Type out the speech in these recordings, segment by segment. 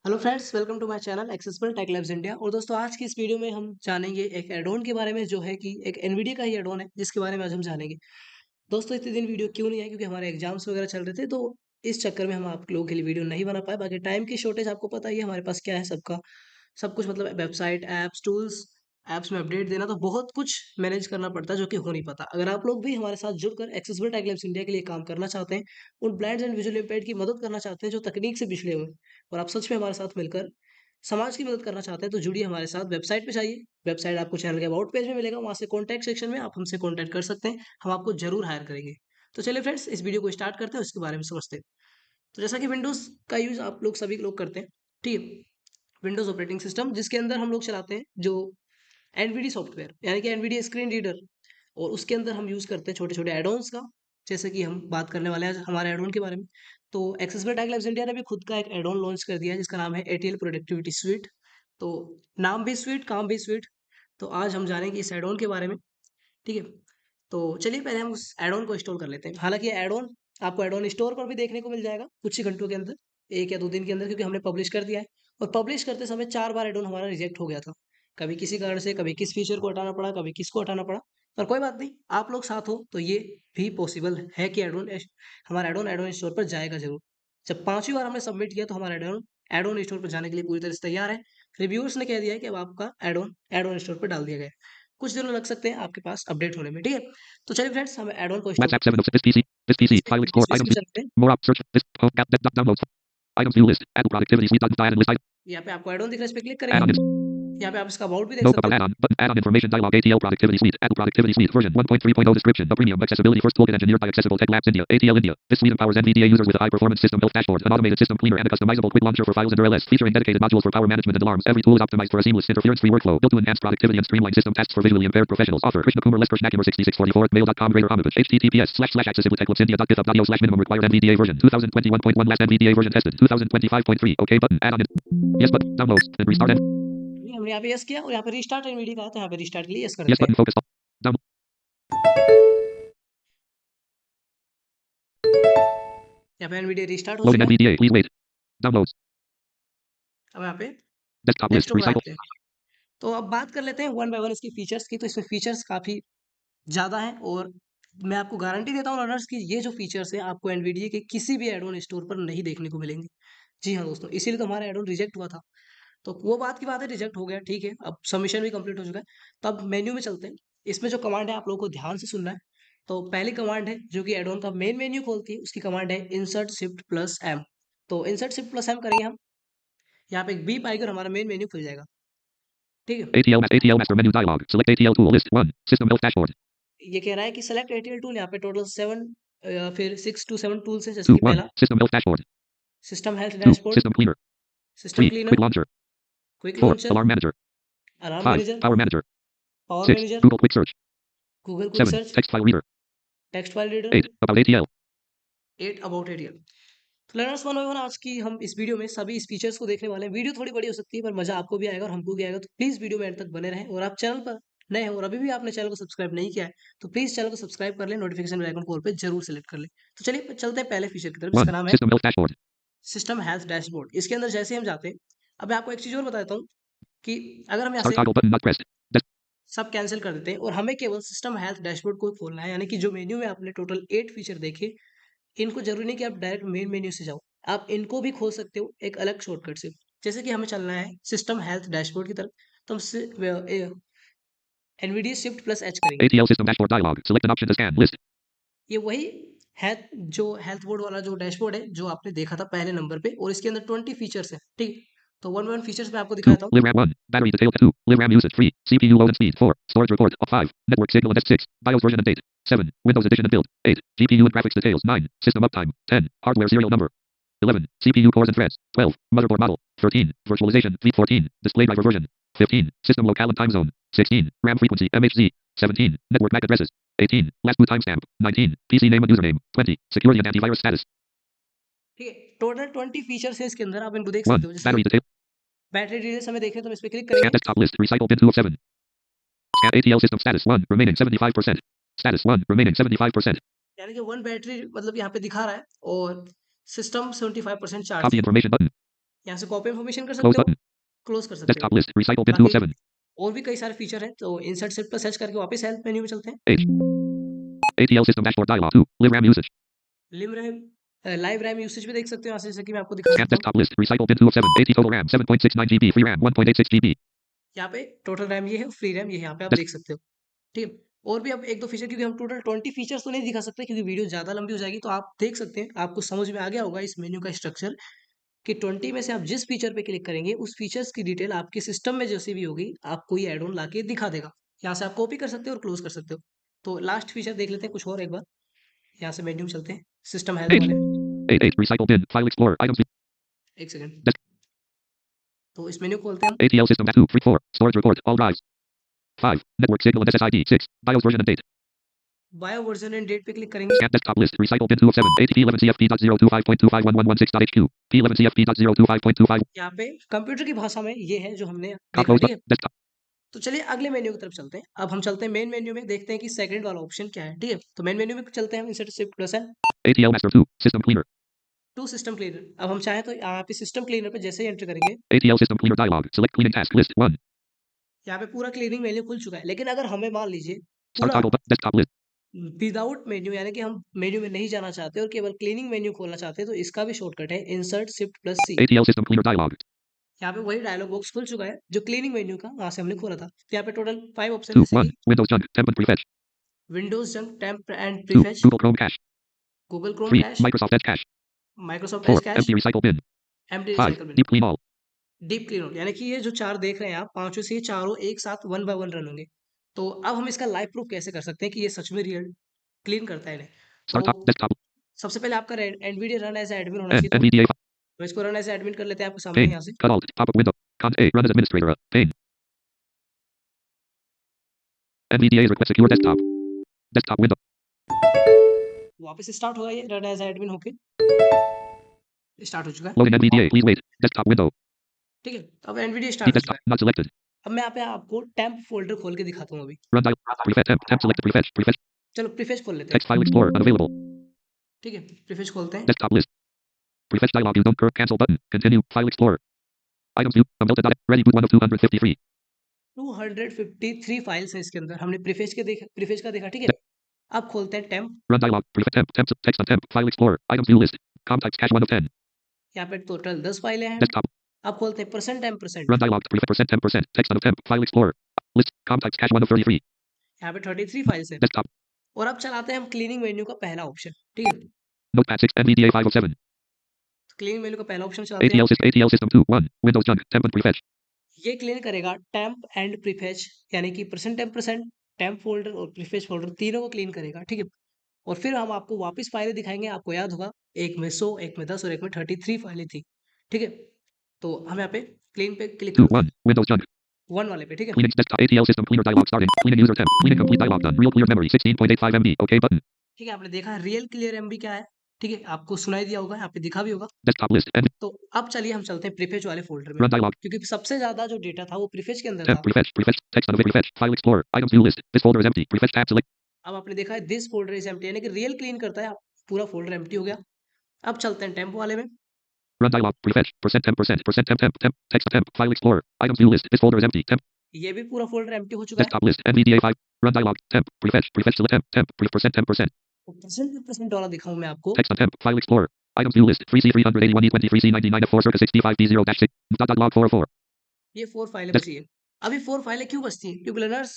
Hello friends, welcome to my channel accessible tech labs India. और दोस्तों, आज की इस वीडियो में हम जानेंगे एक एड ऑन के बारे में, जो है कि एक एनवीडिया का ही एड ऑन है, जिसके बारे में आज हम जानेंगे। दोस्तों, इतने दिन वीडियो क्यों नहीं है, क्योंकि हमारे एग्जाम्स वगैरह चल रहे थे, तो इस चक्कर में हम आप लोगों के लिए वीडियो नहीं बना पाए। बाकी टाइम की शॉर्टेज आपको पता ही है हमारे पास क्या है, सबका सब कुछ, मतलब वेबसाइट, ऐप्स, टूल्स, ऐप्स में अपडेट देना, तो बहुत कुछ मैनेज करना पड़ता है, जो कि हो नहीं पाता। अगर आप लोग भी हमारे साथ जुड़कर एक्सेसिबल टेक लैब्स इंडिया के लिए काम करना चाहते हैं, उन ब्लाइंड एंड विजुअली इम्पेयर्ड की मदद करना चाहते हैं जो तकनीक से पिछड़े हुए हैं, और आप सच में हमारे साथ मिलकर समाज की मदद करना चाहते हैं, तो जुड़िए हमारे साथ। वेबसाइट पे जाइए, वेबसाइट आपको चैनल के अबाउट पेज में मिलेगा, वहाँ से कॉन्टैक्ट सेक्शन में आप हमसे कॉन्टैक्ट कर सकते हैं, हम आपको जरूर हायर करेंगे। तो चलिए फ्रेंड्स, इस वीडियो को स्टार्ट करते हैं, उसके बारे में समझते हैं। तो जैसा कि विंडोज़ का यूज़ आप लोग सभी लोग करते हैं, ठीक है? विंडोज़ ऑपरेटिंग सिस्टम, जिसके अंदर हम लोग चलाते हैं जो एनवीडी सॉफ्टवेयर, यानी कि एनवीडी स्क्रीन रीडर, और उसके अंदर हम यूज़ करते हैं छोटे-छोटे एड-ऑन्स का। जैसे कि हम बात करने वाले हैं आज हमारे एड-ऑन के बारे में। तो एक्सेसिबल टेक लैब्स इंडिया ने भी खुद का एक एड-ऑन लॉन्च कर दिया है, जिसका नाम है एटीएल प्रोडक्टिविटी स्वीट। तो नाम भी स्वीट, काम भी स्वीट। तो आज हम जानेंगे इस एड-ऑन के बारे में, ठीक है? तो चलिए पहले हम उस एड-ऑन को इंस्टॉल कर लेते हैं। हालाँकि ये एड-ऑन आपको एड-ऑन स्टोर पर भी देखने को मिल जाएगा कुछ ही घंटों के अंदर, 1 या 2 दिन के अंदर, क्योंकि हमने पब्लिश कर दिया है। और पब्लिश करते समय 4 बार एड-ऑन हमारा रिजेक्ट हो गया था। कभी किसी कारण से, कभी किस फीचर को हटाना पड़ा, कभी किसको हटाना पड़ा। पर कोई बात नहीं, आप लोग साथ हो तो ये भी पॉसिबल है कि हमारा एड-ऑन स्टोर पर जाएगा ज़रूर। जब 5वीं बार हमने सबमिट किया, तो हमारा एड-ऑन एड-ऑन स्टोर पर जाने के लिए पूरी तरह से तैयार है। रिव्यूअर्स ने कह दिया है कि अब आपका एड-ऑन स्टोर पर डाल दिया गया है। कुछ दिनों लग सकते हैं आपके पास अपडेट होने में, ठीक है? तो चलिए फ्रेंड्स, हम ऐड ऑन को इंस्टॉल WhatsApp करते 7 हैं। of this PC. This PC. इसके File wish export. List Items. में चलते हैं। More up. Search. This. Oh, downloads. Items view list. Apple productivity suite. Diane list. यहाँ पे आपको ऐड ऑन दिख रहा है, इस पे क्लिक करेंगे। Add-on. यहाँ पे आप इसका अबाउट भी देख No सकते about हो। add-on. Button. Add-on information dialog. ATL productivity suite. Apple productivity suite version 1.3.0 description. The premium accessibility first toolkit engineered by Accessible Tech Labs India. ATL India. This suite empowers NVDA users with a high-performance system built dashboard, an automated system cleaner, and a customizable quick launcher for files under LS, featuring dedicated modules for power management and alarms. Every tool is optimized for a seamless, interference-free workflow, built to enhance productivity and streamline system tasks for visually impaired professionals. Author Krishna Kumar Lesper Schnackhammer 6644. Mail.com. Greater Homage. https://accessiblitechlabsindia.github.audio/minimum required NVDA version 2021.1 last NVDA version tested 2025.3. OK button. Add-on. Yes button. Downloads. And restart. ये हमने यहाँ पे yes किया, और यहाँ पे restart Nvidia कहा, तो यहाँ पे रिस्टार्ट के लिए यस कर Yes देते हैं। button. Focus. Down. यहाँ पे एनवीडिया रिस्टार्ट हो Loading चुका है। NVDA. Please wait. Downloads. अब यहाँ पे Desktop list. डेस्कटॉप पर Recycle. आते हैं। तो अब बात कर लेते हैं वन बाय वन इसकी फीचर्स की। तो इसमें फीचर्स काफ़ी ज़्यादा हैं, और मैं आपको गारंटी देता हूँ लर्नर्स की, ये जो फीचर्स हैं आपको एनवीडिया के किसी भी एड ऑन स्टोर पर नहीं देखने को मिलेंगे। जी हाँ दोस्तों, इसीलिए तो हमारा एड ऑन रिजेक्ट हुआ था। तो वो बात की बात है, रिजेक्ट हो गया, ठीक है, अब सबमिशन भी कंप्लीट हो चुका है। तो अब मेन्यू में चलते हैं। इसमें जो कमांड है आप लोगों को ध्यान से सुनना है। तो पहली कमांड है जो कि एड ऑन का मेन मेन्यू खोलती है, उसकी कमांड है इंसर्ट शिफ्ट प्लस एम। तो इंसर्ट शिफ्ट प्लस एम करेंगे हम। यहाँ पे एक बीप आएगी और हमारा मेन मेन्यू खुल जाएगा, ठीक है? ATL master menu dialog. Select ATL tool list 1. System built dashboard. ये कह रहा है कि सेलेक्ट एटीएल टूल। यहाँ पे टोटल 7 फिर 6 टू 7 टूल्स है, जैसे 2. कि 1. पहला System built dashboard. System health 2. Dashboard, System cleaner. System 3. Quick cleaner, launcher. Quick 4. Launcher, Alarm manager. Alarm 5. Manager, Power manager. Power 6. Manager, Google quick search. Google quick 7. Search, Text file reader. Text file reader, 8. About ATL. 8 about ATL. तो learners one by one आज की हम इस video में सभी इस features को देखने वाले हैं। वीडियो थोड़ी बड़ी हो सकती है, पर मजा आपको भी आएगा और हमको भी आएगा। तो प्लीज वीडियो में एंड तक बने रहें। और आप चैनल पर नए हैं और अभी भी आपने चैनल को सब्सक्राइब नहीं किया है, तो प्लीज चैनल को सब्सक्राइब कर लें, नोटिफिकेशन बेल आइकन को ऑल पे जरूर सेलेक्ट कर लें। तो चलिए चलते हैं पहले फीचर की तरफ, जिसका 1. नाम है System built dashboard. System health dashboard. इसके अंदर जैसे हम जाते हैं, अब मैं आपको एक चीज और बता देता हूँ कि अगर हम यहाँ Start से toggle button not pressed. सब कैंसिल कर देते हैं और हमें केवल सिस्टम हेल्थ डैशबोर्ड को खोलना है, यानी कि जो मेन्यू में आपने टोटल 8 फीचर देखे, इनको जरूरी नहीं कि आप डायरेक्ट मेन मेन्यू से जाओ, आप इनको भी खोल सकते हो एक अलग शॉर्टकट से। जैसे कि हमें चलना है सिस्टम हेल्थ डैशबोर्ड की तरफ, तो हम एनवीडिया शिफ्ट प्लस एच करेंगे। ATL system dashboard dialog. Select an option to scan list. ये वही है जो हेल्थ बोर्ड वाला जो डैशबोर्ड है, जो आपने देखा था पहले नंबर पे, और इसके अंदर 20 फीचर्स हैं, ठीक। तो वन वन फीचर्स मैं आपको 2. दिखाता हूँ। Live RAM 1. Battery detail 2. Live RAM usage 3. CPU load and speed 4. Storage report 5. Network signal and 6. BIOS version and date 7. Windows edition and build 8. GPU and graphics details 9. System uptime 10. Hardware serial number 11. CPU cores and threads 12. Motherboard model 13. Virtualization V14. Display driver version 15. System locale and time zone 16. RAM frequency MHZ 17. Network MAC addresses 18. Last boot timestamp 19. PC name and username 20. Security and antivirus status ठीक है, total 20 features है इसके अंदर, आप इनको देख 1. सकते हो। जैसे Battery detail. बैटरी डिटेल्स हमें देखने, तो हम इस पे क्लिक Scan करेंगे। desktop list. Recycle bin 2 of 7. Scan ATL system status 1. Remaining 75%. Status 1. Remaining 75%. यानी कि 1 बैटरी मतलब यहाँ पे दिखा रहा है, और सिस्टम 75% चार्ज Copy है। information button. यहाँ से कॉपी इन्फॉर्मेशन कर Close सकते हो, button. क्लोज कर सकते हो। Desktop list. Recycle bin बाकी 207. और भी कई सारे फीचर हैं, तो इंसर्ट शिफ्ट पर सर्च करके वापस हेल्प मेन्यू में चलते हैं। H. ATL system dashboard dialog 2. Live RAM usage. Live RAM live RAM usage भी देख सकते हो यहाँ से, जैसे कि मैं आपको दिखा Scan सकता हूँ। desktop list. Recycle bin 207. 80 total RAM 7.69 GB. Free RAM 1.86 GB. यहाँ पे टोटल रैम ये है, फ्री रैम ये यहाँ पे आप Desk. देख सकते हो। ठीक है, और भी अब एक दो फीचर, क्योंकि हम टोटल 20 फीचर्स तो नहीं दिखा सकते क्योंकि वीडियो ज़्यादा लंबी हो जाएगी, तो आप देख सकते हैं, आपको समझ में आ गया होगा इस मेन्यू का स्ट्रक्चर कि 20 में से आप जिस फीचर पे क्लिक करेंगे उस फीचर्स की डिटेल आपके सिस्टम में जैसी भी होगी आपको ये एड ऑन लाके दिखा देगा। यहाँ से आप कॉपी कर सकते हो और क्लोज कर सकते हो। तो लास्ट फीचर देख लेते हैं कुछ और एक बार। यहाँ से मेन्यू में चलते हैं, सिस्टम हेल्प 8. वाले। 8. Recycle bin. File explorer. Items. एक सेकंड, Desk. तो इस मेन्यू खोलते हैं हम। ATL system 2. 3. 4. Storage report. All drives. 5. Network signal and SSID. 6. BIOS version and date. BIOS version and date पे क्लिक करेंगे। Scan desktop list. Recycle bin 207. ATP11CFP.025.251116.HQ. P11CFP.025.25. यहाँ पे कंप्यूटर की भाषा में ये है जो हमने देखा, Close ठीक button. है। Desktop. तो चलिए अगले मेन्यू की तरफ चलते हैं। अब हम चलते हैं मेन मेन्यू में, देखते हैं कि सेकंड वाला ऑप्शन क्या है, ठीक है। तो मेन मेन्यू में चलते हैं हम, insert shift plus N ATL master 2. System cleaner. Two system cleaner. अब हम चाहें तो यहाँ पे सिस्टम क्लीनर पे जैसे ही एंटर करेंगे, ATL system cleaner dialog. Select cleaning task list 1. यहाँ पे पूरा क्लीनिंग मेन्यू खुल चुका है। लेकिन अगर हमें मान लीजिए Start पूरा toggle button. Desktop list. Without menu, यानी कि हम मेन्यू में नहीं जाना चाहते और केवल क्लीनिंग मेन्यू खोलना चाहते हैं, तो इसका भी शॉर्टकट है इंसर्ट शिफ्ट प्लस सी। ATL system cleaner dialog. यहाँ पे वही डायलॉग बॉक्स खुल चुका है जो क्लीनिंग मेन्यू का वहां से हमने खोला था। तो यहाँ पे टोटल 5 ऑप्शन 2. जैसे 1. कि Windows junk. Temp and prefetch. Windows junk, temp and 2. Prefetch, Google Chrome cache. Google Chrome 3. Cache, Microsoft Edge cache. Microsoft Edge 4. Cache, Empty recycle bin. Empty 5. Recycle bin, Deep clean all. Deep clean out. यानी कि ये जो चार देख रहे हैं आप, पांचों से ये चारों एक साथ वन बाय वन रन होंगे। तो अब हम इसका लाइव प्रूफ कैसे कर सकते हैं कि ये सच में रियल क्लीन करता है इन्हें। तो Start top. Desktop. सबसे पहले आपका एनवीडिया रन एज एडमिन होना N. चाहिए, तो NVDA. मैं इसको रन एज एडमिन कर लेते हैं आपके सामने Pane. यहाँ से। Cut alt. Pop up window. Cont A. Run as administrator. Pane. NVDA request secure desktop. Desktop window. वापस स्टार्ट होगा ये रन एज एडमिन होके, स्टार्ट हो चुका है। Loading NVDA. Please wait. Desktop window. ठीक है, अब एनवीडिया See स्टार्ट हो चुका desktop. है। Not selected. अब मैं यहाँ पे आपको टेम्प फोल्डर खोल के दिखाता हूँ अभी। Run dial. Prefetch temp. Temp selected. Prefetch. Prefetch. चलो प्रीफेच खोल लेते हैं। Text file explorer. Unavailable. ठीक है, प्रीफेच खोलते हैं। Desktop list. Prefetch dialog. You don't cancel button. Continue. File explorer. Items view. Delta. Ready boot 1 of 253. 253 files हैं इसके अंदर, हमने प्रीफेच का देखा, ठीक है। अब खोलते हैं temp. Run dialog. Prefetch temp. Temp. Text on temp. File explorer. Items view list. Contacts cache 1 of 10. यहाँ पे टोटल 10 फाइलें हैं। Desktop. अब खोलते हैं percent M Run percent. dialog. Prefetch percent 10%. Text on temp. File explorer. List. Contacts cache 1 of 33. यहाँ पे 33 files हैं। Desktop. और अब चलाते हैं हम क्लीनिंग मेन्यू का पहला ऑप्शन, ठीक है। Notepad 6. NVDA 507. क्लीनिंग मेन्यू का पहला ऑप्शन चलाते हैं। ATL system 2. 1. Windows junk. Temp and prefetch. ये क्लीन करेगा टेम्प एंड प्रीफेच, यानी कि परसेंट टेम्प फोल्डर और प्रीफेच फोल्डर तीनों को क्लीन करेगा, ठीक है। और फिर हम आपको वापस फाइलें दिखाएंगे। आपको याद होगा एक में 100, एक में 10 और एक में 33 फाइलें थी, ठीक है। तो हम यहाँ पे क्लीन पे क्लिक 2. करते 1. Windows junk. हैं 1 वाले पे, ठीक है। Cleaning desktop. ATL system cleaner dialog starting. Cleaning user temp. Cleaning complete dialog done. Real clear memory 16.85 MB. OK button. ठीक है, आपने देखा रियल क्लियर एमबी क्या है, ठीक है। आपको सुनाई दिया होगा, यहाँ पे दिखा भी होगा। Desktop list. N. तो अब चलिए हम चलते हैं प्रीफेच वाले फोल्डर में, Run dialog. क्योंकि सबसे ज्यादा जो डेटा था वो प्रीफेच के अंदर Temp. था। Prefetch. Prefetch. Text on prefetch. File explorer. Items view list. This folder is empty. Prefetch tab select. अब आपने देखा है दिस फोल्डर इज एम्प्टी, यानी कि रियल क्लीन करता है, पूरा फोल्डर एम्प्टी हो गया। अब चलते हैं टेम्प वाले में। Run dialog. Prefetch. Percent 10%. Percent temp temp temp. Text temp. File explorer. Items view list. This folder is empty. Temp. ये भी पूरा फोल्डर एम्प्टी हो चुका है। Desktop list. NVDA 5. Run dialog. Temp. Prefetch. Prefetch select temp. Temp. Percent 10%. Percent वाला दिखाऊं मैं आपको। Text on temp. File explorer. Items view list. 3C381 E23 C99 F4 circa 65D0-6. Log 404. ये 4 फाइलें Desk. बची है। अब ये 4 फाइलें क्यों बचती हैं? क्योंकि लर्नर्स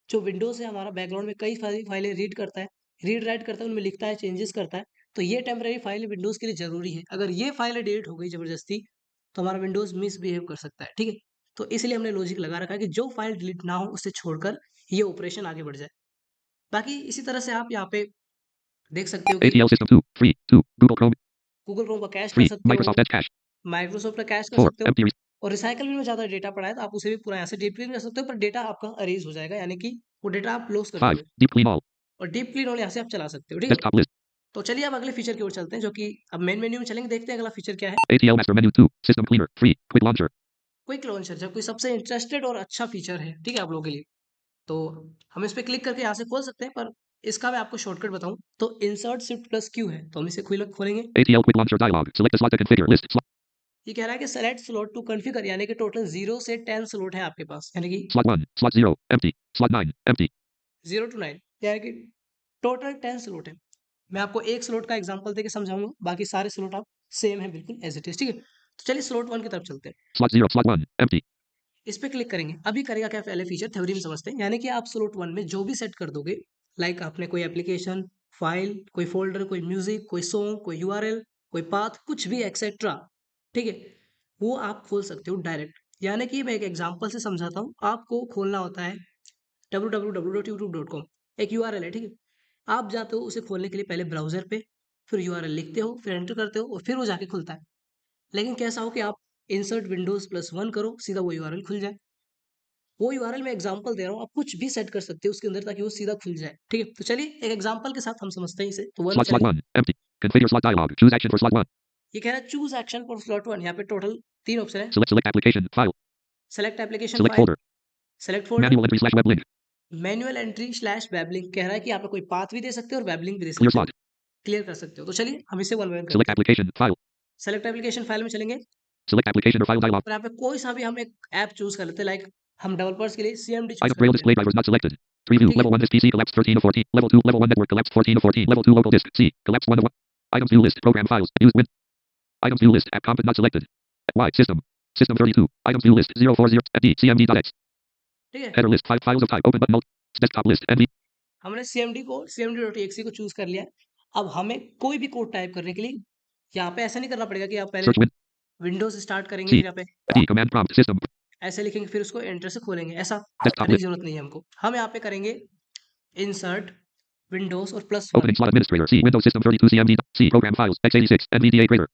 जो विंडोज है हमारा बैकग्राउंड में कई सारी फाइलें रीड करता है, रीड राइट करता है, उनमें लिखता है, चेंजेस करता है। तो ये टेम्परेरी फाइल विंडोज के लिए जरूरी है। अगर ये फाइल डिलीट हो गई जबरदस्ती, तो हमारा विंडोज मिसबिहेव कर सकता है, ठीक है। तो इसलिए हमने लॉजिक लगा रखा है कि जो फाइल डिलीट ना हो उससे छोड़कर ये ऑपरेशन आगे बढ़ जाए। बाकी इसी तरह से आप यहाँ पे देख सकते हो कि ATL system 2. 3. 2. Google Chrome. Google Chrome का कैश कर 3. सकते हो, Microsoft Edge cache. माइक्रोसॉफ्ट का कैश कर 4. सकते हो, Empty. और रिसाइकल में ज़्यादा डेटा पड़ा है तो आप उसे भी पूरा यहाँ से डीप क्लीन कर सकते हो, पर डेटा आपका अरेज हो जाएगा, यानी कि वो डेटा आप लॉस कर 5. दोगे। Deep clean all. और डीप क्लीन और यहाँ से आप चला सकते हो, ठीक है। Desktop list. तो चलिए अब अगले फीचर की ओर चलते हैं, जो कि अब मेन मेन्यू में चलेंगे, देखते हैं अगला फीचर क्या है। ATL master menu 2. System cleaner. 3. Quick launcher. Quick launcher, जो कोई सबसे इंटरेस्टेड और अच्छा फीचर है, ठीक है, आप लोगों के लिए। तो हम इस पे क्लिक करके यहाँ से खोल सकते हैं, पर इसका मैं आपको शॉर्टकट बताऊं तो इंसर्ट शिफ्ट प्लस क्यू है। तो हम इसे खोलेंगे। ATL quick launcher dialog. Select the slot to configure list. Slot. ये कह रहा है कि सेलेक्ट स्लॉट टू कॉन्फ़िगर, यानी कि टोटल 0 से 10 स्लॉट है आपके पास, यानी कि Slot 1. Slot 0. Empty. Slot 9. Empty. 0 to 9, यानी कि टोटल 10 स्लॉट है। मैं आपको एक स्लॉट का एग्जांपल देके समझाऊँगा, बाकी सारे स्लॉट आप सेम है बिल्कुल एज़ इट इज़, ठीक है? तो चलिए स्लॉट 1 की तरफ चलते हैं। Slot 0. Slot 1. Empty. इस पे क्लिक करेंगे। अभी करेगा क्या, पहले फीचर थ्योरी में समझते हैं। यानी कि आप स्लॉट 1 में जो भी सेट कर दोगे, लाइक आपने कोई एप्लीकेशन, फाइल, कोई फ़ोल्डर, कोई म्यूज़िक, कोई सॉन्ग, कोई यूआरएल, कोई पाथ, कुछ भी एक्सेट्रा, ठीक है? वो आप खोल सकते हो डायरेक्ट। यानी कि मैं एक एग्जांपल से समझाता हूँ। आपको खोलना होता है www.youtube.com, एक यूआरएल है, ठीक है? आप जाते हो उसे खोलने के लिए पहले ब्राउज़र पे, फिर यूआरएल लिखते हो, फिर एंटर करते हो और फिर वो जाके खुलता है। लेकिन कैसा हो कि आप इंसर्ट विंडोज़ प्लस 1 करो, सीधा वो यूआरएल खुल जाए। वो यूआरएल मैं एग्जांपल दे रहा हूँ, आप कुछ भी सेट कर सकते हो उसके अंदर ताकि वो सीधा खुल जाए, ठीक है? तो चलिए एक एग्जांपल के साथ हम समझते हैं इसे। तो 1 में Slot चलेंगे। 1. Empty. Configure slot dialog. Choose action for slot 1. ये कह रहा है चूज़ एक्शन फॉर स्लॉट 1, यहाँ पे टोटल 3 ऑप्शन है। Select application. File. Select application Select file, folder. Select folder, Manual entry slash web link. Manual entry slash web link, कह रहा है कि आप कोई पाथ भी दे सकते हो और वेब लिंक भी दे Clear सकते हो, slot. क्लियर कर सकते हो। तो चलिए हम इसे 1 बाय 1 Select करते हैं। application. File. Select application file में चलेंगे Select application or file dialog. और यहाँ पे कोई सा भी हम एक ऐप चूज़ कर लेते हैं, लाइक हम डेवलपर्स के लिए सीएमडी चूज़ Item कर braille लेते हैं, display drivers not selected. Preview. ठीक है? Level 1 disk PC collapsed 13 of 14. Level 2. Level 1 network collapsed 14 of 14. Level 2 local disk C. Collapsed 1 of 1. Items view list. Program files. Use win. Items view list. App comp not selected. Y. System. System 32. Items view list 040. D. CMD.x. ठीक है? Header list. 5 files of type. Open button. Alt. Desktop list. NV. हमने CMD को cmd.exe को choose कर लिया है। अब हमें कोई भी कोड टाइप करने के लिए यहाँ पे ऐसा नहीं करना पड़ेगा कि आप पहले Search win. विंडोज़ स्टार्ट करेंगे, C. फिर यहाँ पे D. Command prompt. System. ऐसे लिखेंगे, फिर उसको एंटर से खोलेंगे, ऐसा Desktop करने की list. ज़रूरत नहीं है हमको। हम यहाँ पे करेंगे इंसर्ट विंडोज़ और +1, Opening slot administrator. C. Windows System 32 CMD. C. Program files. x86. NVDA Creator.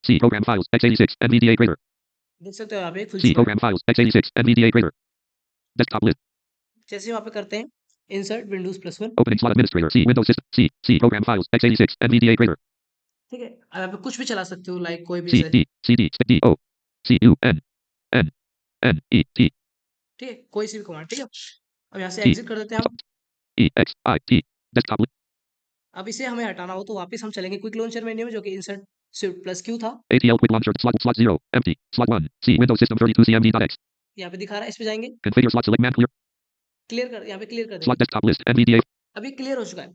C. Program files. x86. NVDA Creator. देख सकते हो यहाँ पे खुल C. चुका है। Program files. x86. NVDA Creator. Desktop list. जैसे वहाँ पे करते हैं insert Windows +1, Opening slot administrator. C. Windows System. C. C. Program files. x86. NVDA Creator. ठीक है? अब यहाँ पे कुछ भी चला सकते हो, लाइक कोई भी C. ऐसे, D. C. D. D. O. C. U. N. N. N. E. T. ठीक है? कोई सी भी कमांड, ठीक है? अब यहाँ से T. एग्ज़िट कर देते हैं हम। E. X. I. T. Desktop list. अब इसे हमें हटाना हो तो वापस हम चलेंगे क्विक लॉन्चर मेन्यू में, जो कि इंसर्ट शिफ्ट प्लस क्यू था। ATL quick launcher. Slot 0. Empty. Slot 1. C. Windows System 32 CMD.x. यहाँ पे दिखा रहा है, इस पे जाएँगे, Configure slot select man clear. Clear कर, यहाँ पे क्लियर कर Slot देंगे। desktop list. NVDA. अभी क्लियर हो चुका है।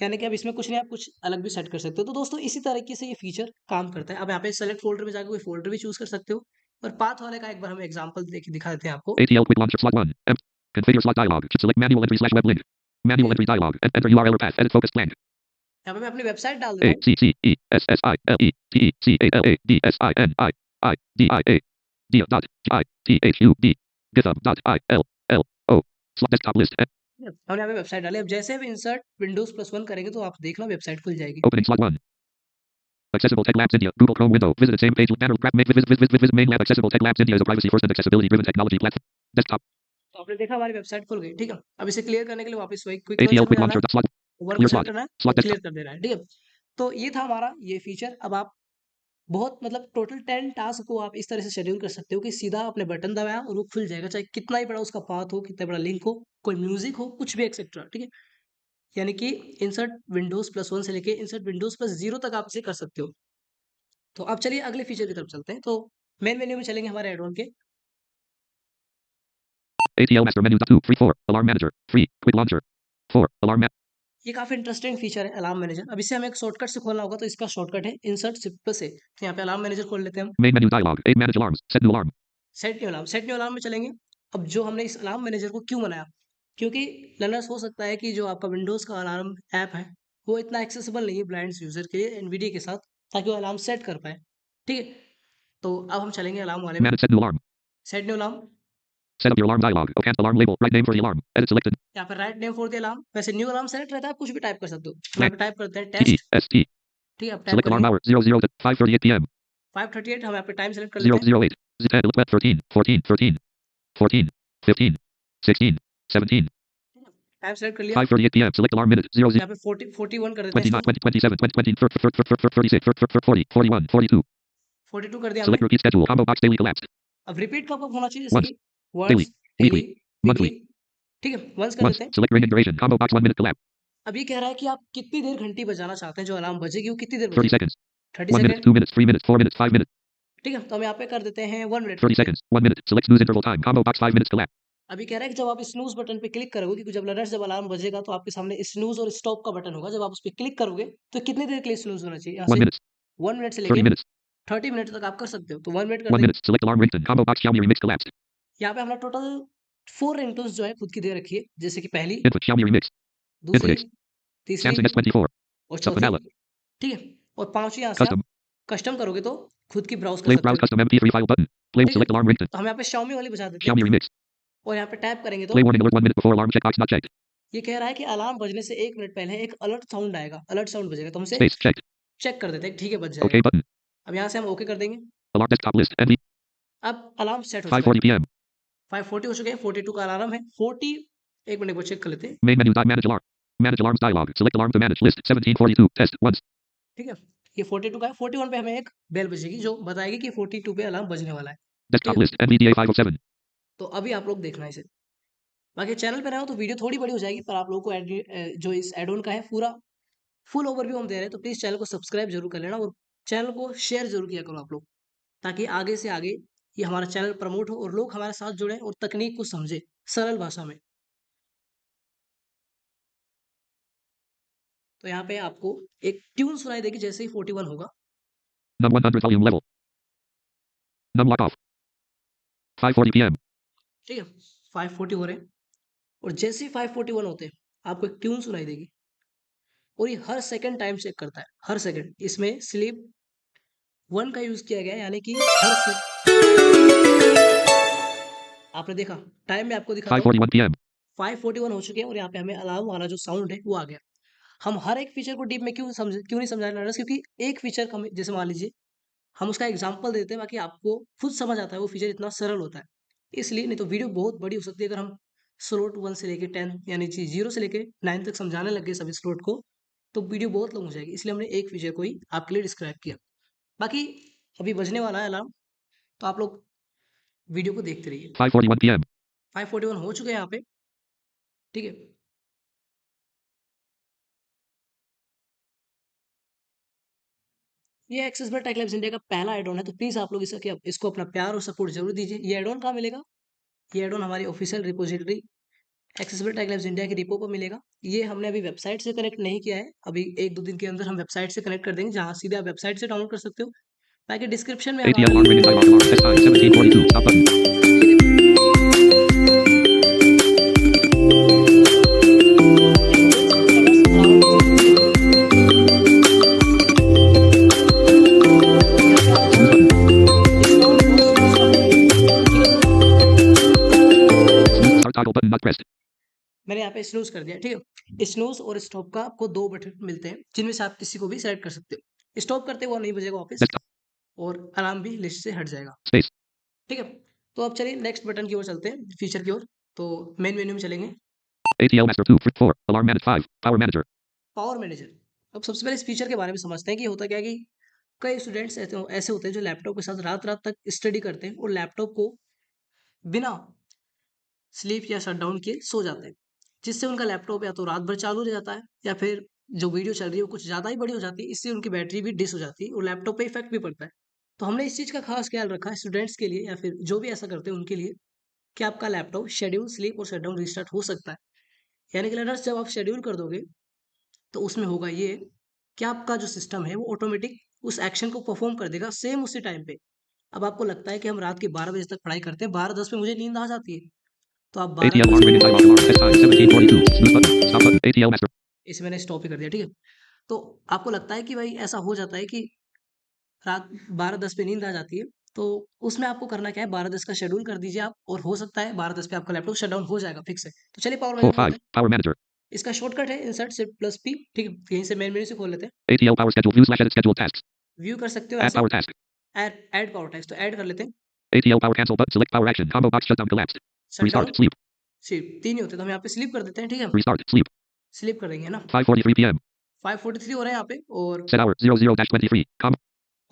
यानी कि अब इसमें कुछ नहीं, आप कुछ अलग भी सेट कर सकते हो। तो दोस्तों इसी तरीके से ये फीचर काम करता है। अब यहाँ पे सेलेक्ट फ़ोल्डर में जाके कोई फ़ोल्डर भी चूज़ कर सकते हो और पाथ वाले का एक बार हम एग्ज़ाम्पल देके दिखा देते हैं आपको। ATL quick launcher. Slot 1. Empty. Configure slot dialog. Select manual entry slash web link. Manual entry dialog. Enter URL or path. Edit focus blank. यहाँ पे मैं अपनी वेबसाइट डाल देता A हूँ। C C E S S I L E T E C A L A D S I N I D I A D dot I T H U B GitHub dot I L L O slot desktop list. हमने यहाँ पे website डाली। अब जैसे भी insert Windows +1 करेंगे तो आप देखना वेबसाइट खुल जाएगी। Opening slot 1. Accessible Tech Labs India. Google Chrome window. Visit the same page. Banner. Visit main lab. Accessible Tech Labs India is a privacy first and accessibility driven technology platform. Desktop. तो आपने देखा हमारी website खुल गई, ठीक है? अब इसे क्लियर करने के लिए वापस वही क्विक ATL लॉन्चर में quick जाना है, launcher. Slot. वर्क को Clear सेलेक्ट slot. करना है और Slot desktop. क्लियर कर देना है, ठीक है? तो ये था हमारा ये फीचर। अब आप बहुत मतलब टोटल 10 टास्क को आप इस तरह से शेड्यूल कर सकते हो कि सीधा आपने बटन दबाया और वो खुल जाएगा, चाहे कितना ही बड़ा उसका पाथ हो, कितना बड़ा लिंक हो, कोई म्यूजिक हो, कुछ भी एक्सेट्रा, ठीक है? यानी कि इंसर्ट विंडोज़ +1 से लेके इंसर्ट विंडोज़ +0 तक आप इसे कर सकते हो। तो अब चलिए अगले फीचर की तरफ चलते हैं। तो मेन मेन्यू में चलेंगे हमारे ऐड ऑन के। ATL master menu. 2 3 4 alarm manager. 3 quick launcher. 4 alarm manager. ये काफ़ी इंटरेस्टिंग फीचर है अलार्म मैनेजर। अब इसे हमें एक शॉर्टकट से खोलना होगा, तो इसका शॉर्टकट है इंसर्ट शिफ्ट से। तो यहाँ पे अलार्म मैनेजर खोल लेते हैं हम। Main menu dialog. 8 manage alarms. Set new alarm. Set new alarm में चलेंगे। अब जो हमने इस अलार्म मैनेजर को क्यों बनाया? क्योंकि लर्नर्स हो सकता है कि जो आपका विंडोज़ का अलार्म ऐप है, वो इतना एक्सेसिबल नहीं है ब्लाइंड्स यूज़र के लिए एनवीडिया के साथ, ताकि वो अलार्म सेट कर पाएँ। ठीक है? तो अब हम चलेंगे अलार्म वाले में। Manage set new alarm. Set new alarm, Set up your alarm dialog. Ocant alarm label. Right name for the alarm. Edit selected. यहाँ पे write name for the alarm. वैसे न्यू अलार्म सेलेक्ट रहता है, आप कुछ भी टाइप कर सकते हो। हम यहाँ Blank. पे टाइप करते हैं T E test. S T. ठीक है? आप टाइप Select alarm करेंगे hour 00 to 5:38 p.m. 5:38, हम यहाँ पे टाइम सेलेक्ट कर लेते हैं। 008 Z10 13 14 13 14 15 16 17 टाइम सेलेक्ट कर लिया। 5:38 p.m. Select alarm minute 00 यहाँ पे 41 कर देते हैं 29 इसको। 20 27 20 36 40 41 42 42 कर दिया हमने। Select repeat schedule. Combo box daily collapsed. अब रिपीट कब कब होना चाहिए, जैसे Once. कि Daily. Once, daily, Weekly. Weekly, Monthly. ठीक है? वंस कर Once. देते हैं। Select ring and duration. Combo box 1 minute collapse. अब ये कह रहा है कि आप कितनी देर घंटी बजाना चाहते हैं, जो अलार्म बजेगी वो कितनी देर 30 बजेगी? seconds. 30 1 minute. Second, 2 minutes. 3 minutes. 4 minutes. 5 minutes. ठीक है, तो हम यहाँ पे कर देते हैं 1 minute. 30 seconds. 1 minute. Select snooze interval time. Combo box 5 minutes to lap. अभी कह रहा है कि जब आप स्नूज़ बटन पे क्लिक करोगे, क्योंकि जब लर्नर्स जब अलार्म बजेगा तो आपके सामने स्नूज़ और स्टॉप का बटन होगा। जब आप उस पे क्लिक करोगे तो कितनी देर के लिए स्नूज़ होना चाहिए? यहाँ 1 से minute. 1 मिनट से 30 लेके minutes. 30 मिनट तक आप कर सकते हो। तो 1 मिनट कर 1 देंगे। minute. Select alarm ringtone. Combo box Xiaomi remix collapsed. यहाँ पे हमने टोटल 4 रिंगटोन्स जो है खुद की दे रखी है। जैसे कि पहली, Input Xiaomi remix. Input दूसरी, X. तीसरी Samsung S24. और The चौथी, finale. ठीक है? और 5वीं यहाँ से आप Custom. कस्टम करोगे तो खुद की ब्राउज़ कर Play सकते browse हो। custom MP3 file button. Play ठीक है? select alarm ringtone. तो हम यहाँ पे Xiaomi वाली बजा देते हैं Xiaomi remix. और यहाँ पे टैप करेंगे तो Play warning alert 1 minute before alarm checkbox not checked. ये कह रहा है कि अलार्म बजने से 1 मिनट पहले एक अलर्ट साउंड आएगा, अलर्ट साउंड बजेगा। तो हम इसे Space checked. चेक कर देते हैं, ठीक है बज OK जाएगा। button. अब यहाँ से हम ओके कर देंगे। Alarm desktop list. NV. अब अलार्म सेट हो चुका है। 5:40 p.m. 5:40 हो चुके हैं, 42 का अलार्म है। 40 1 मिनट को चेक कर लेते हैं, Main menu. Manage alarm. Manage alarms dialog. Select alarm to manage list. 1742. Test once. ठीक है? ये 42 का है, 41 पे हमें एक बेल बजेगी जो बताएगी कि 42 पे अलार्म बजने वाला है। ठीक Desktop है? list. NVDA 507. तो अभी आप लोग देखना इसे। बाकी चैनल पे रहे हो तो वीडियो थोड़ी बड़ी हो जाएगी, पर आप लोगों को जो इस ऐड ऑन का है पूरा फुल ओवरव्यू हम दे रहे हैं, तो प्लीज़ चैनल को सब्सक्राइब ज़रूर कर लेना और चैनल को शेयर ज़रूर किया करो आप लोग, ताकि आगे से आगे ये हमारा चैनल प्रमोट हो और लोग हमारे साथ जुड़ें और तकनीक को समझें सरल भाषा में। तो यहाँ पे आपको एक ट्यून सुनाई देगी जैसे ही 41 होगा। Num 100 volume level. Num lock off. 5:40 p.m. ठीक है? 540 हो रहे हैं और जैसे ही 541 होते हैं, आपको एक ट्यून सुनाई देगी और ये हर सेकंड टाइम चेक करता है, हर सेकंड। इसमें स्लीप 1 का यूज़ किया गया है, यानी कि हर से आपने देखा, टाइम में आपको दिखाता हूँ 5:41 p.m. 541 हो चुके हैं और यहाँ पे हमें अलार्म वाला जो साउंड है वो आ गया। हम हर एक फीचर को डीप में क्यों नहीं समझाने लग रहे, क्योंकि एक फीचर का जैसे मान लीजिए हम उसका एग्जांपल देते हैं, बाकी आपको खुद समझ आता है वो फीचर इतना सरल होता है। इसलिए नहीं तो वीडियो बहुत बड़ी हो सकती है अगर हम स्लॉट 1 से लेके 10 यानी 0 से लेके 9 तक समझाने लग गए सभी स्लॉट को, तो वीडियो बहुत लंबी हो जाएगी। इसलिए हमने एक फीचर को ही आपके लिए डिस्क्राइब किया। बाकी अभी बजने वाला है अलार्म, तो आप लोग वीडियो को देखते रहिए। 5:41 p.m. 541 हो चुके हैं यहाँ पे, ठीक है? ये एक्सेसिबल टेक लैब्स इंडिया का पहला एड ऑन है, तो प्लीज़ आप लोग इसको अपना प्यार और सपोर्ट ज़रूर दीजिए। ये एड ऑन कहाँ मिलेगा? ये एड ऑन हमारी official repository accessible tech labs India की रिपो पर मिलेगा। ये हमने अभी वेबसाइट से कनेक्ट नहीं किया है। अभी 1-2 दिन के अंदर हम वेबसाइट से कनेक्ट कर देंगे, जहाँ सीधे आप वेबसाइट से डाउनलोड कर सकते हो। बाकी डिस्क्रिप्शन में ATM हमारा alarm ringing time off alarm. Test time 1742. Stop button. Snooze start toggle button not pressed. मैंने यहाँ पे स्नूज़ कर दिया, ठीक है? स्नूज़ और स्टॉप का आपको 2 बटन मिलते हैं, जिनमें से आप किसी को भी सेलेक्ट कर सकते हो। स्टॉप करते हुए नहीं बजेगा वापस Desktop. और अलार्म भी लिस्ट से हट जाएगा, Space. ठीक है? तो अब चलिए नेक्स्ट बटन की ओर चलते हैं, फीचर की ओर। तो मेन मेन्यू में चलेंगे, ATL master 2 4. Alarm manage 5. Power manager. Power manager. अब सबसे पहले इस फीचर के बारे में समझते हैं कि होता क्या है कि कई स्टूडेंट्स ऐसे होते हैं जो लैपटॉप के साथ रात-रात तक स्टडी करते हैं और लैपटॉप को बिना स्लीप या शटडाउन किए सो जाते हैं, जिससे उनका लैपटॉप या तो रात भर चालू रह जाता है या फिर जो वीडियो चल रही है वो कुछ ज़्यादा ही बड़ी हो जाती है, इससे उनकी बैटरी भी डिस हो जाती है और लैपटॉप पे इफेक्ट भी पड़ता है। तो हमने इस चीज़ का खास ख्याल रखा है स्टूडेंट्स के लिए या फिर जो भी ऐसा करते हैं उनके लिए, कि आपका लैपटॉप शेड्यूल स्लीप और शटडाउन रिस्टार्ट हो सकता है। यानी कि लर्नर्स जब आप शेड्यूल कर दोगे तो उसमें होगा ये कि आपका जो सिस्टम है वो ऑटोमेटिक उस एक्शन को परफॉर्म कर देगा सेम उसी टाइम पे। अब आपको लगता है कि हम रात के 12 बजे तक पढ़ाई करते हैं, 12:10 पे मुझे नींद आ जाती है, तो आप ATL alarm ringing 12:10 time off alarm. Test time 1742. Snooze button. Stop button. ATL master. इसे मैंने स्टॉप ही कर दिया, ठीक है? तो आपको लगता है कि भाई ऐसा हो जाता है कि रात 12:10 पे नींद आ जाती है, तो उसमें आपको करना क्या है, 12:10 का शेड्यूल कर दीजिए आप और हो सकता है 12:10 पे आपका लैपटॉप शटडाउन हो जाएगा, फिक्स है। तो चलिए पावर 4 मैनेजर खोलते 5. हैं। Power manager. इसका शॉर्टकट है इंसर्ट शिफ्ट प्लस पी, ठीक है? यहीं से मेन मेन्यू से खोल लेते हैं। ATL power schedule view slash edit scheduled tasks. View कर सकते हो Add ऐसे, power task. Add power tax, तो ऐड कर लेते हैं। ATL power cancel button. Select power action. Combo box shutdown collapsed. Shutdown Restart. Sleep. सिर्फ 3 ही होते हैं, तो हम यहाँ पे स्लीप कर देते हैं, ठीक है? Restart. Sleep. स्लीप कर देंगे, है ना? 5:43 p.m. 5:43 हो रहा है यहाँ पे और Set hour 00-23. Combo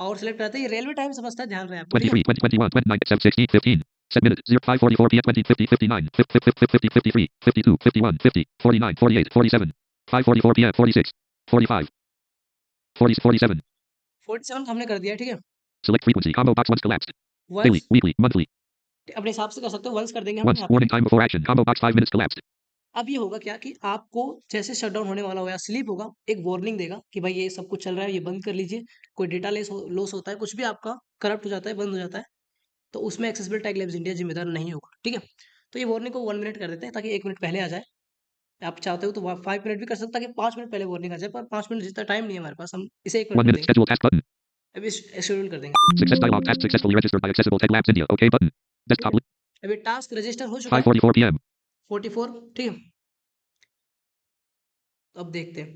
power select करते हैं, ये रेलवे टाइम समझता है, ध्यान रहे आपको, ठीक है? 23 20 21 29 7 16 15. Set minute 05:44 p.m. 20 50 59 50 50 53 52 51 50 49 48 47 5:44 p.m. 46 45 40 47. 47 हमने कर दिया है, ठीक है? Select frequency. Combo box once collapsed. Once Daily, weekly, monthly. अपने हिसाब से कर सकते हो, वंस कर देंगे हम Once. यहाँ पे। Warning time before action. Combo box 5 minutes collapsed. अब ये होगा क्या कि आपको जैसे शटडाउन होने वाला हो या स्लीप होगा, एक वार्निंग देगा कि भाई ये सब कुछ चल रहा है, ये बंद कर लीजिए। कोई डेटा लॉस होता है, कुछ भी आपका करप्ट हो जाता है, बंद हो जाता है, तो उसमें एक्सेसिबल टेक लैब्स इंडिया जिम्मेदार नहीं होगा, ठीक है? तो ये वार्निंग को 1 मिनट कर देते हैं ताकि 1 मिनट पहले आ जाए। आप चाहते हो तो 5 मिनट भी कर सकते हैं ताकि 5 मिनट पहले वार्निंग आ जाए, पर 5 मिनट जितना टाइम नहीं है हमारे पास, हम इसे 1 मिनट 1 कर minute. देंगे। Schedule task button. अभी शेड्यूल कर देंगे। Success dialog. Task successfully registered by Accessible Tech Labs India. OK button. ठीक है? Desktop. अभी टास्क रजिस्टर हो चुका है 5:44 p.m. 44, ठीक है? तो अब देखते हैं।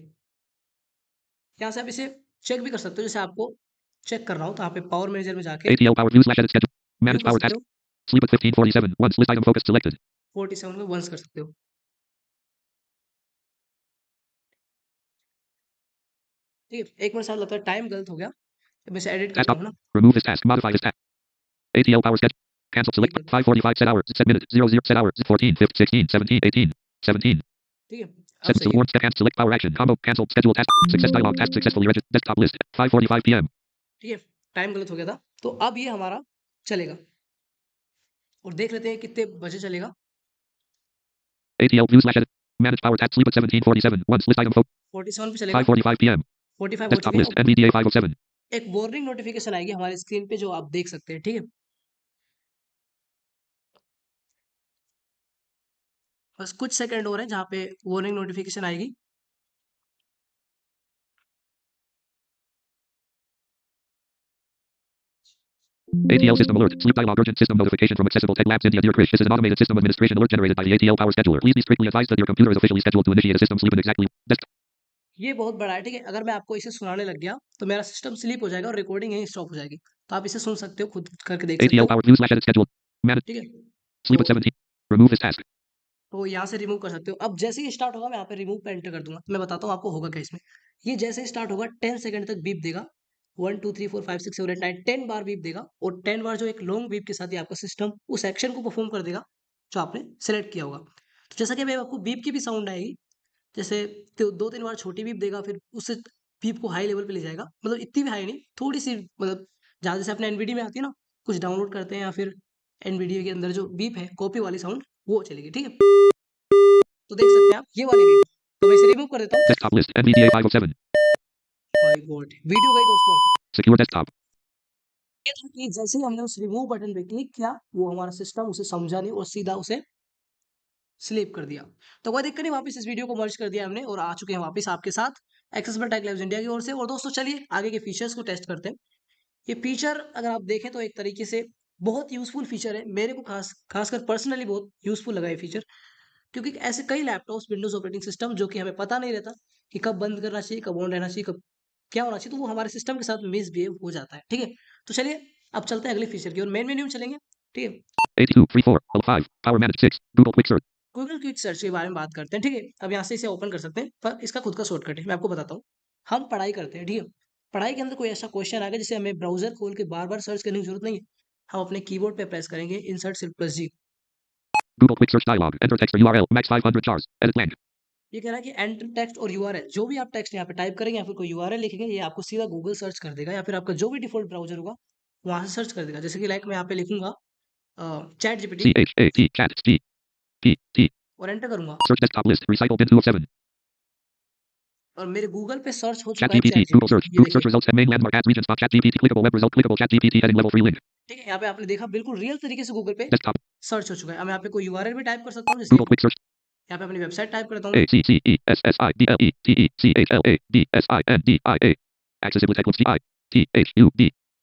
यहाँ से आप इसे चेक भी कर सकते हो, जैसे आपको चेक करना हो तो यहाँ पे पावर मैनेजर में जाके ATL power view slash edit schedule. View Manage कर power सकते task. हो, Sleep at 15:47. Once list item focused selected. 47 में वंस कर सकते हो। ठीक है? 1 मिनट शायद लगता है टाइम गलत हो गया, तो मैं इसे एडिट Task करता up. हूँ ना। Remove this task. Modify this task. ATL power schedule. Cancel ये select कर दिया, 5:45 set hours. Set minute 00 set hours 14 15 16 17 18 17. ठीक है? अब Set सही है, warn cancel select power action combo cancel schedule task success dialog task successfully registered desktop list 5:45 p.m. ठीक है? टाइम गलत हो गया था, तो अब ये हमारा चलेगा और देख लेते हैं कितने बजे चलेगा। ATL view slash edit manage power task sleep at 17:47 once list item 47 पे चलेगा, 5:45 p.m. 45 हो desktop चुके हैं। list अब NVDA 507. एक वार्निंग नोटिफिकेशन आएगी हमारे स्क्रीन पे जो आप देख सकते हैं, ठीक है? बस कुछ सेकंड और हैं जहाँ पे वार्निंग नोटिफिकेशन आएगी। ATL system alert. Sleep dialog urgent system notification from Accessible Tech Labs India. Dear Krish, this is an automated system administration alert generated by the ATL power scheduler. Please be strictly advised that your computer is officially scheduled to initiate a system sleep in exactly desktop. ये बहुत बड़ा है, ठीक है? अगर मैं आपको इसे सुनाने लग गया, तो मेरा सिस्टम स्लीप हो जाएगा और रिकॉर्डिंग यहीं स्टॉप हो जाएगी। तो आप इसे सुन सकते हो, खुद करके देख सकते ATL हो, power view slash edit schedule. Manage ठीक है? sleep तो at 17. Remove this task. यहाँ से रिमूव कर सकते हो। अब जैसे ही स्टार्ट होगा, मैं यहाँ पे रिमूव पे एंटर कर दूँगा। मैं बताता हूँ आपको होगा क्या इसमें। ये जैसे ही स्टार्ट होगा 10 सेकंड तक बीप देगा। 1 2 3 4 5 6 7 8 9 10 बार बीप देगा और 10 बार जो एक लॉन्ग बीप के साथ ही आपका सिस्टम उस एक्शन को परफॉर्म कर देगा, जो आपने सेलेक्ट किया होगा। तो जैसा कि अभी आपको बीप की भी साउंड आएगी, जैसे तो 2-3 बार छोटी बीप देगा, फिर उससे बीप को हाई लेवल पे ले जाएगा। मतलब इतनी भी हाई नहीं, थोड़ी-सी मतलब जहाँ जैसे अपने एनवीडिया में आती है ना, कुछ डाउनलोड करते हैं या फिर एनवीडिया के अंदर जो बीप है, कॉपी वाली साउंड, वो चलेगी, ठीक है? तो देख सकते हैं आप ये वाली बीप। तो मैं इसे रिमूव कर देता हूँ। Desktop list NVDA 507. My God! Video गई दोस्तों। Secure desktop. ये था कि जैसे ही हमने उस रिमूव बटन पे क्लिक किया, वो हमारा सिस्टम उसे समझा नहीं और सीधा उसे स्लीप कर दिया। तो कोई दिक्कत नहीं, वापस इस वीडियो को मर्ज कर दिया हमने और आ चुके हैं वापस आपके साथ एक्सेसिबल टेक लैब्स इंडिया की ओर से। और दोस्तों चलिए आगे के फीचर्स को टेस्ट करते हैं। ये फीचर अगर आप देखें तो एक तरीके से बहुत यूज़फुल फीचर है। मेरे को खासकर पर्सनली बहुत यूज़फुल लगा ये फीचर, क्योंकि ऐसे कई लैपटॉप्स विंडोज़ ऑपरेटिंग सिस्टम जो कि हमें पता नहीं रहता कि कब बंद करना चाहिए, कब ऑन रहना चाहिए, कब क्या होना चाहिए, तो वो हमारे सिस्टम के साथ मिसबिहेव हो जाता है, ठीक है? तो चलिए अब चलते हैं अगले फीचर की ओर। मेन मेन्यू में चलेंगे, ठीक है? 82 34 5 power manage 6 Google quick search. Google quick search के बारे में बात करते हैं, ठीक है? अब यहाँ से इसे ओपन कर सकते हैं, पर इसका खुद का शॉर्टकट है, मैं आपको बताता हूँ। हम पढ़ाई करते हैं, ठीक है? पढ़ाई के अंदर कोई ऐसा क्वेश्चन आ गया जिसे हमें ब्राउज़र खोल के बार-बार सर्च करने की ज़रूरत नहीं है। हम अपने कीबोर्ड पे प्रेस करेंगे इंसर्ट सिर्फ plus ji. Google quick search dialog. Enter text or URL. Max 500 chars. Edit blank. ये कह रहा है कि एंटर टेक्स्ट और यूआरएल, जो भी आप टेक्स्ट यहाँ पे टाइप करेंगे या फिर कोई यूआरएल लिखेंगे, ये आपको सीधा गूगल सर्च कर देगा या फिर आपका जो भी डिफ़ॉल्ट ब्राउज़र होगा, वहाँ से सर्च कर देगा। जैसे कि लाइक मैं यहाँ पे लिखूँगा chat GPT CHAT chat G P T. और एंटर करूँगा Search desktop list. Recycle bin 207. और मेरे गूगल पे सर्च हो Chat चुका है GPT. Chat Google GPT. search. ये Google देखिए, search results. Main landmark ads region spot. Chat GPT. Clickable web result. Clickable chat GPT heading level 3 link. ठीक है? यहाँ पे आपने देखा बिल्कुल रियल तरीके से गूगल पे Desktop. सर्च हो चुका है। अब मैं यहाँ पे कोई यूआरएल भी टाइप कर सकता हूँ, जैसे Google quick search. यहाँ पे अपनी वेबसाइट टाइप करता हूँ मैं। ACCESSIDLETECHLADSINDIA. Accessible Tech Labs GITHUB.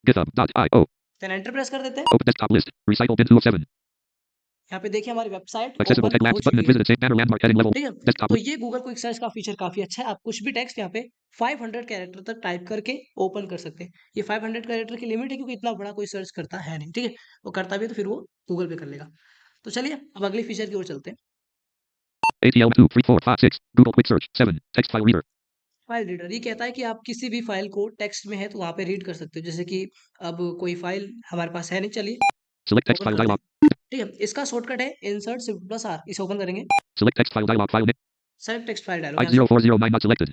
GitHub.io. Then enter press कर देते हैं। Open desktop list. Recycle bin 207. यहाँ पे देखिए हमारी वेबसाइट Accessible ओपन Tech हो Labs button चुकी and है, visit save banner landmark heading level. ठीक है? Desktop तो list. ये गूगल क्विक सर्च का फीचर काफ़ी अच्छा है। आप कुछ भी टेक्स्ट यहाँ पे 500 कैरेक्टर तक टाइप करके ओपन कर सकते हैं। ये 500 कैरेक्टर की लिमिट है क्योंकि इतना बड़ा कोई सर्च करता है नहीं, ठीक है? वो करता भी है तो फिर वो गूगल पे कर लेगा। तो चलिए अब अगले फीचर की ओर चलते हैं। ATL 2 3 4 5 6. Google quick search 7. Text file reader. File reader ये कहता है कि आप किसी भी फाइल को टेक्स्ट में है तो वहाँ पे रीड कर सकते हो। जैसे कि अब कोई फाइल हमारे पास है नहीं, चलिए Select text ओपन file करते dialog. हैं। ठीक है? इसका शॉर्टकट है इंसर्ट शिफ्ट प्लस आर, इसे ओपन करेंगे। Select text file dialog. File name. Select text file dialog यहाँ से 50409 not selected.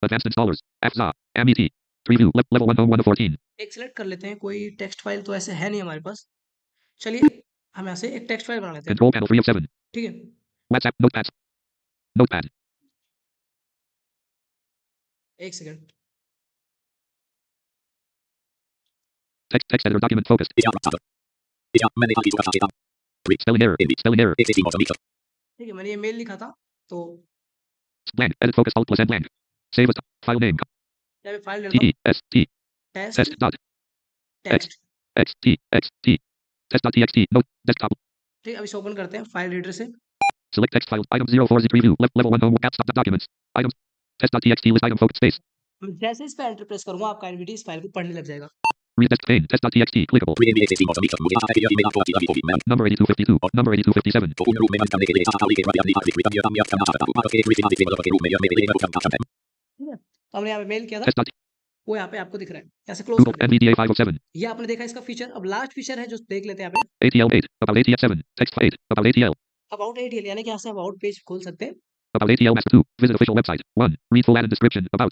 Advanced installers. FZA. MET. Preview. Level 1 home 1 of 14. एक सेलेक्ट कर लेते हैं, कोई टेक्स्ट फाइल तो ऐसे है नहीं हमारे पास। चलिए हम यहाँ से एक टेक्स्ट फाइल बना लेते हैं, Control panel 3 of 7. ठीक है? WhatsApp. Notepad. Notepad. एक second. Text editor document focused. Spelling error. Spelling error. ठीक है, मैंने ये मेल लिखा था, तो Blank. Edit focus alt plus N blank. Save as file name. यहाँ पे फाइल T डालता हूँ, E S T test test dot x text. x t x t test dot txt note desktop. ठीक है, अब इसे ओपन करते हैं फाइल रीडर से। Select text file. Item 04Z preview. Level 1 home apps documents. Items. Test dot txt list item focus space. जैसे इस पे एंटर प्रेस करूंगा, आपका एनवीडी इस फाइल को पढ़ने लग जाएगा। Read text pane. Test dot txt clickable. Number 8252. Number 8257. ठीक है, तो हमने यहाँ पे मेल किया था, Test dot वो यहाँ पे आपको दिख रहा है। यहाँ से क्लोज Google कर देंगे। NVDA 507. ये आपने देखा इसका फीचर। अब लास्ट फीचर है जो देख लेते हैं यहाँ पे, ATL 8. About ATL 7. Text 8. About ATL. About ATL, यानी कि यहाँ से अबाउट पेज खोल सकते हैं About ATL Master 2. Visit official website. 1. Read full added description. About.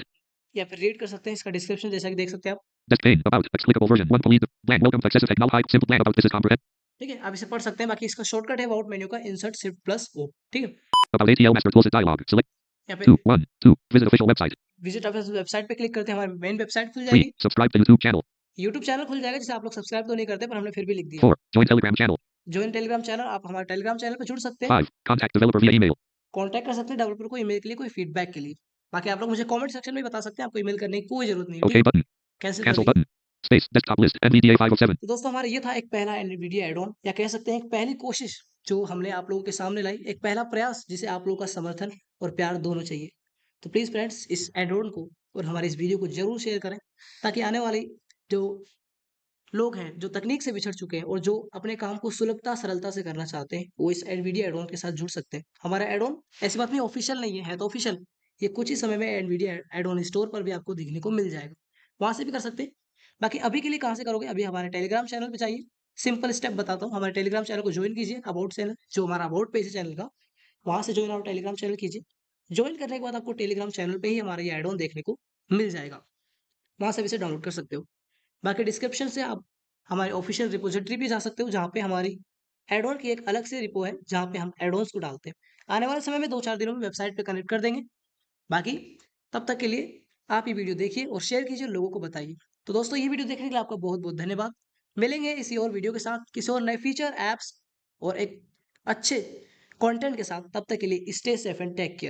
या फिर रीड कर सकते हैं इसका डिस्क्रिप्शन, जैसा कि देख सकते हैं आप। Desk pane. About. Explicable version. 1. Delete. Blank. Welcome to Accessive Technology. Simple blank. About. This is comprehend. ठीक है, आप इसे पढ़ सकते हैं। बाकी इसका शॉर्टकट है अबाउट मेन्यू का इंसर्ट शिफ्ट प्लस ओ, ठीक है? About ATL Master Tools dialog. Select यहाँ पे 2. 1. 2. Visit official website. Visit office website पे क्लिक करते हैं, हमारी मेन वेबसाइट खुल 3. जाएगी। Subscribe to YouTube channel. YouTube channel खुल जाएगा, जिसे आप लोग सब्सक्राइब तो नहीं करते, पर हमने फिर भी लिख दिया। 4. Join Telegram channel. Join Telegram channel, आप हमारे टेलीग्राम चैनल पे जुड़ सकते हैं। 5. Contact developer via email. Contact कर सकते हैं डेवलपर को ईमेल के लिए, कोई फीडबैक के लिए। बाकी आप लोग मुझे कमेंट सेक्शन में बता सकते हैं, आपको ईमेल करने की कोई जरूरत नहीं है, OK ठीक है? button. कैंसिल कर Cancel देंगे। button. Space. Desktop list. NVDA 507. तो दोस्तों, हमारा ये था एक पहला एनवीडिया एड ऑन, या कह सकते हैं एक पहली कोशिश जो हमने आप लोगों के सामने लाई, एक पहला प्रयास जिसे आप लोगों का समर्थन और प्यार दोनों चाहिए। तो प्लीज फ्रेंड्स, इस एड ऑन को और हमारे इस वीडियो को जरूर शेयर करें, ताकि आने वाली जो लोग हैं जो तकनीक से बिछड़ चुके हैं और जो अपने काम को सुलभता सरलता से करना चाहते हैं, वो इस एनवीडिया एड ऑन के साथ जुड़ सकते हैं। हमारा एड ऑन ऐसी बात नहीं ऑफिशियल नहीं है तो ऑफिशियल। ये कुछ ही समय में एनवीडिया एड ऑन स्टोर पर भी आपको दिखने को मिल जाएगा, वहां से भी कर सकते हैं। बाकी अभी के लिए कहाँ से करोगे, अभी हमारे टेलीग्राम चैनल पे चाहिए। सिंपल स्टेप बताता हूँ, हमारे टेलीग्राम चैनल को ज्वाइन कीजिए। अबाउट चैनल जो हमारा अबाउट पेज है चैनल का, वहां से ज्वाइन आउट टेलीग्राम चैनल कीजिए। ज्वाइन करने के बाद आपको टेलीग्राम चैनल पे ही हमारा ये एड ऑन देखने को मिल जाएगा, वहां से भी इसे डाउनलोड कर सकते हो। बाकी डिस्क्रिप्शन से आप हमारे ऑफिशियल रिपोजिटरी भी जा सकते हो, जहाँ पे हमारी एड ऑन की एक अलग से रिपो है, जहाँ पे हम एड ऑन्स को डालते हैं। आने वाले समय में 2-4 दिनों में वेबसाइट पे कनेक्ट कर देंगे। बाकी तब तक के लिए आप ये वीडियो देखिए और शेयर कीजिए, लोगों को बताइए। तो दोस्तों, ये वीडियो देखने के लिए आपका बहुत बहुत धन्यवाद। मिलेंगे इसी और वीडियो के साथ, किसी और नए फीचर, ऐप्स और एक अच्छे कंटेंट के साथ। तब तक के लिए stay safe and take care.